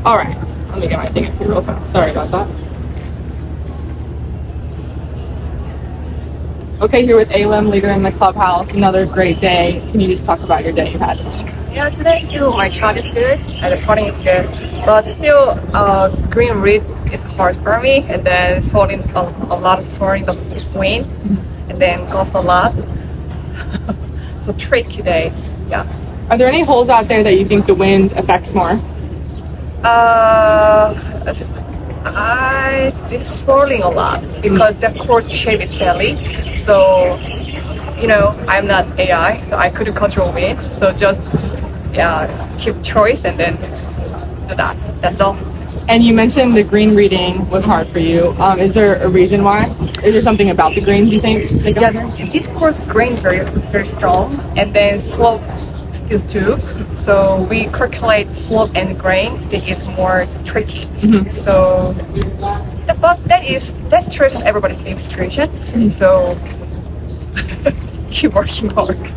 All right, let me get my thing up here real fast. Sorry about that. Okay, here with Alim, leader in the clubhouse. Another great day. Can you just talk about your day you had? Yeah, today still my shot is good and the putting is good, but still green read is hard for me, and then sorting a lot of sorting the wind, and then cost a lot. So tricky day. Yeah. Are there any holes out there that you think the wind affects more? Uh, it's swirling a lot because the course shape is belly. So I'm not AI, so I couldn't control wind. So just keep choice and then do that. That's all. And you mentioned the green reading was hard for you. Is there a reason why? Is there something about the greens you think? Yes, this course grain very strong, and then slope still too. So we calculate slope and grain. It is more tricky. So, but that's true on everybody's same situation. So keep working hard.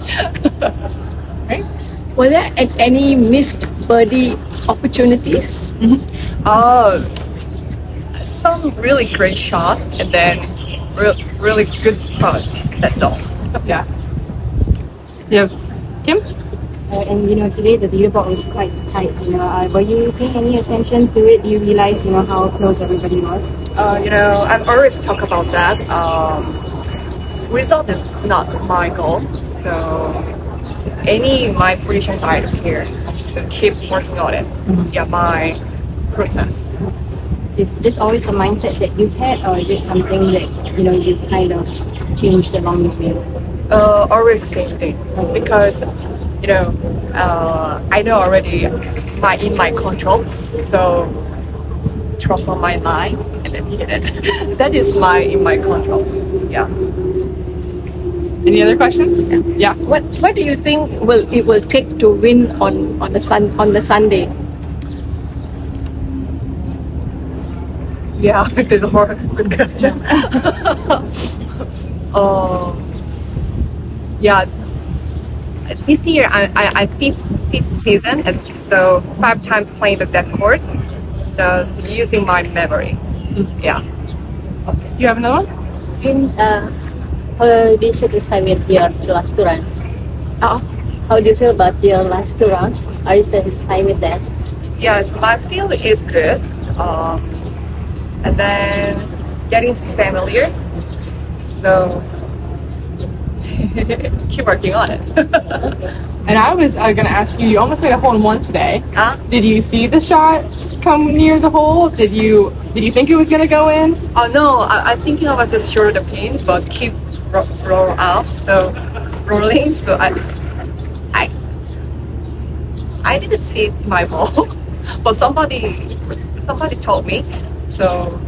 Right? Were there any missed birdie opportunities? Some really great shot, and then really good putt. That's all. Yeah. Yeah. Kim? And today the leaderboard was quite tight. Were you paying any attention to it? Do you realize how close everybody was? I'm always talk about that. Result is not my goal, so my positions I don't care. So keep working on it. Yeah, my process. Is this always the mindset that you've had, or is it something that you've kind of changed along the way? Always the same thing, because I know already in my control, so trust on my line and then hit it. That is in my control. Yeah. Any other questions? Yeah. What do you think it will take to win on the Sunday? Yeah, there's a more good question. Yeah, this year I fifth season, and so 5 times playing that course, just using my memory. Yeah. Do you have another one? And how are you satisfied with your last 2 rounds? How do you feel about your last 2 rounds? Are you satisfied with that? Yes, my feel is good. And then getting familiar. So keep working on it. And I was going to ask you, you almost made a hole in one today. Did you see the shot come near the hole? Did you think it was going to go in? Oh no, I'm thinking about just short the pin, but keep roll out. So rolling. So I didn't see my ball, but somebody told me. So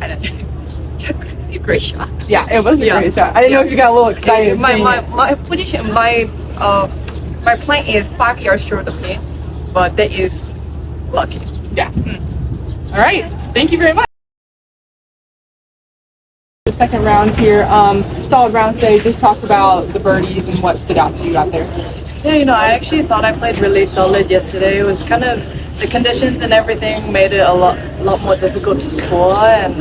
I don't know. Still great shot. Yeah, it was a great shot. I didn't know if you got a little excited. My position, my plan is 5 yards short of the pin, but that is lucky. Yeah. All right. Thank you very much. The second round here, solid round today. Just talk about the birdies and what stood out to you out there. Yeah, I actually thought I played really solid yesterday. It was kind of the conditions and everything made it a lot more difficult to score, and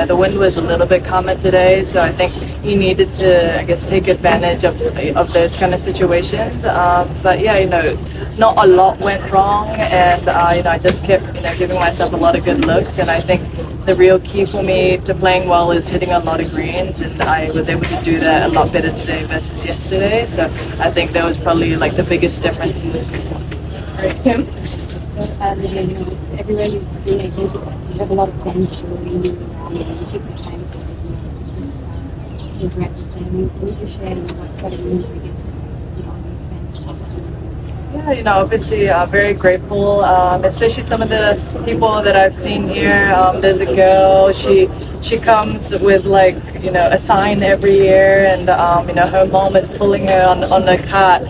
the wind was a little bit calmer today, so I think he needed to, I guess, take advantage of those kind of situations. But yeah, not a lot went wrong, and I just kept giving myself a lot of good looks, and I think the real key for me to playing well is hitting a lot of greens, and I was able to do that a lot better today versus yesterday. So I think that was probably like the biggest difference in the score. Great, Kim. So, everywhere you play, I think you have a lot of fans following you around, and you take the time to just interact with them. Can you just share what it means against these fans? Yeah, obviously very grateful, especially some of the people that I've seen here. There's a girl, she comes with a sign every year, and her mom is pulling her on the cart,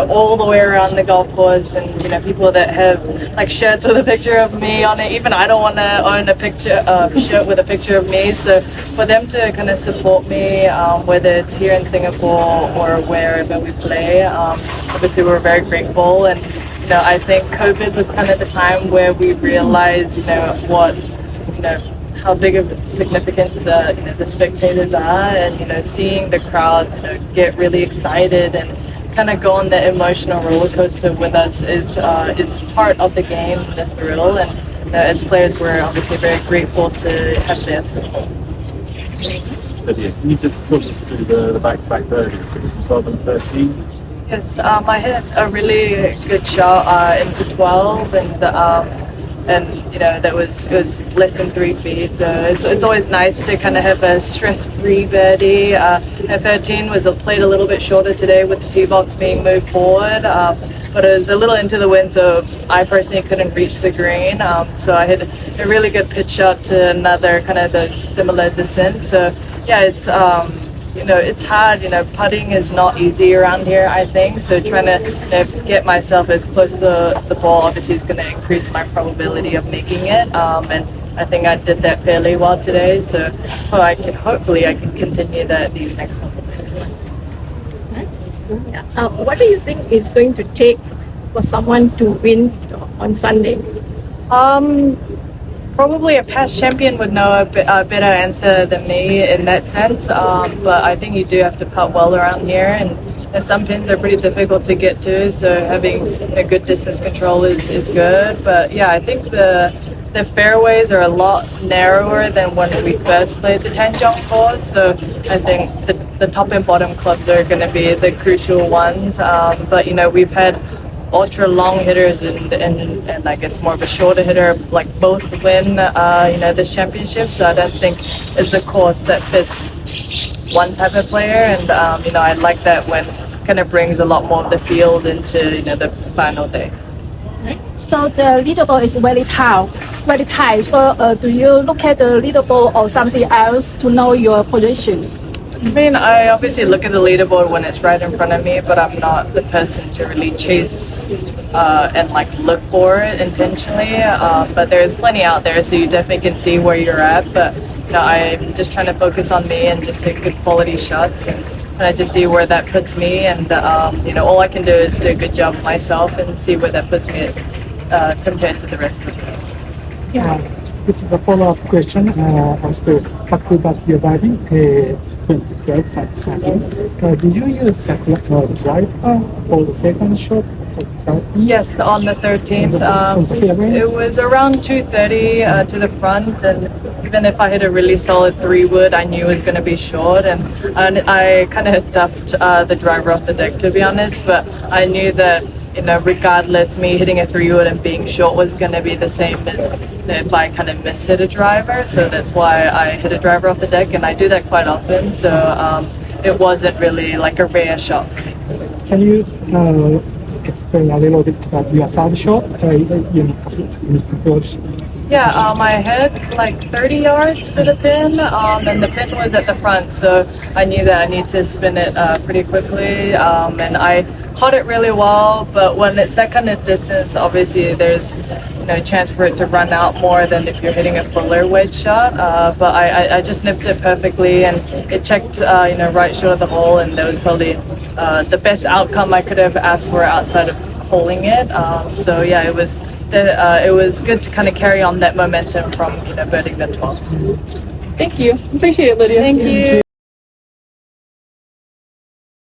all the way around the golf course, and people that have shirts with a picture of me on it. Even I don't want to own a shirt with a picture of me, so for them to kind of support me, whether it's here in Singapore or wherever we play, obviously we're very grateful. And I think COVID was kind of the time where we realized, what, how big of a significance the spectators are, and seeing the crowds, get really excited and kind of go on the emotional roller coaster with us is part of the game, the thrill, and as players, we're obviously very grateful to have their support. Lydia, can you just talk us through the back-to-back birdies, 12 and 13? Yes, I hit a really good shot into 12, and that was it was less than 3 feet. So it's always nice to kind of have a stress-free birdie. And 13 was played a little bit shorter today with the tee box being moved forward, but it was a little into the wind, so I personally couldn't reach the green. So I hit a really good pitch shot to another kind of the similar descent. So yeah, it's it's hard. Putting is not easy around here, I think. So trying to get myself as close to the ball obviously is going to increase my probability of making it. And I think I did that fairly well today. So hopefully I can continue that these next couple of days. What do you think is going to take for someone to win on Sunday? Probably a past champion would know a better answer than me in that sense, but I think you do have to putt well around here, and some pins are pretty difficult to get to, so having a good distance control is good. But yeah, I think the fairways are a lot narrower than when we first played the Tanjong course, so I think the top and bottom clubs are going to be the crucial ones. But we've had ultra long hitters and I guess more of a shorter hitter, like both win this championship. So I don't think it's a course that fits one type of player, and I like that when kind of brings a lot more of the field into the final day. So the leaderboard is very high. So do you look at the leaderboard or something else to know your position? I mean, I obviously look at the leaderboard when it's right in front of me, but I'm not the person to really chase and look for it intentionally. But there's plenty out there, so you definitely can see where you're at. But I'm just trying to focus on me and just take good quality shots, and I just see where that puts me. And all I can do is do a good job myself and see where that puts me compared to the rest of the players. This is a follow-up question as to back-to-back your birdie. 12 seconds. Did you use a driver for the second shot? Yes, on the 13th. It was around 230 to the front, and even if I hit a really solid 3-wood, I knew it was going to be short, and I kind of duffed the driver off the deck, to be honest. But I knew that regardless, me hitting a 3-wood and being short was going to be the same as if I kind of miss hit a driver. So that's why I hit a driver off the deck, and I do that quite often. So it wasn't really like a rare shot for me. Can you explain a little bit about your third shot? You need to approach. Yeah, I hit like 30 yards to the pin, and the pin was at the front, so I knew that I need to spin it pretty quickly, and I caught it really well. But when it's that kind of distance, obviously there's no chance for it to run out more than if you're hitting a fuller wedge shot. But I just nipped it perfectly, and it checked right short of the hole, and that was probably the best outcome I could have asked for outside of holding it. So yeah, it was good to kind of carry on that momentum from birding the 12. Thank you. Appreciate it, Lydia. Thank you.